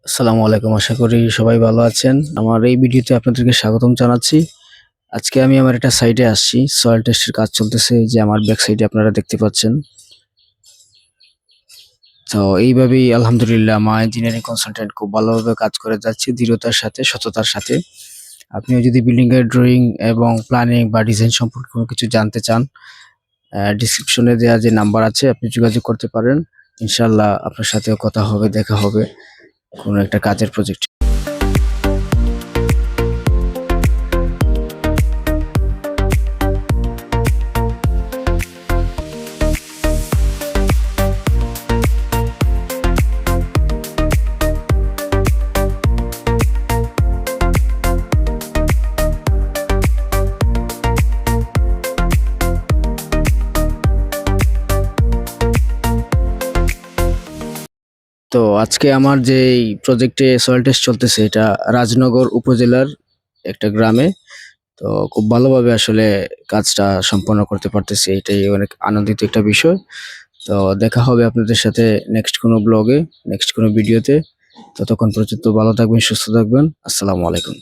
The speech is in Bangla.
আসসালামু আলাইকুম। আশা করি সবাই ভালো আছেন। আমার এই ভিডিওতে আপনাদেরকে স্বাগতম জানাচ্ছি। আজকে আমি আমার একটা সাইটে আসছি। সয়েল টেস্টের কাজ চলতেছে। এই যে আমার ব্যাক সাইডে আপনারা দেখতে পাচ্ছেন। তো এইভাবেই আলহামদুলিল্লাহ ইঞ্জিনিয়ারিং কনসালটেন্ট খুব ভালোভাবে কাজ করে যাচ্ছে দৃঢ়তার সাথে, সততার সাথে। আপনিও যদি বিল্ডিং এর ড্রয়িং এবং প্ল্যানিং বা ডিজাইন সম্পর্কে কোনো কিছু জানতে চান, ডেসক্রিপশনে দেওয়া যে নাম্বার আছে আপনি যোগাযোগ করতে পারেন। ইনশাআল্লাহ আপনার সাথেও কথা হবে, দেখা হবে কোনো একটা কাজের প্রজেক্টে। তো আজকে আমার যেই প্রজেক্টে সয়েল টেস্ট চলতেছে এটা রাজনগর উপজেলার একটা গ্রামে। তো খুব ভালোভাবে আসলে কাজটা সম্পন্ন করতে পারতেছি। এটাই অনেক আনন্দিত একটা বিষয়। তো দেখা হবে আপনাদের সাথে নেক্সট কোনো ব্লগে, নেক্সট কোনো ভিডিওতে। ততক্ষণ পর্যন্ত ভালো থাকবেন, সুস্থ থাকবেন। আসসালামু আলাইকুম।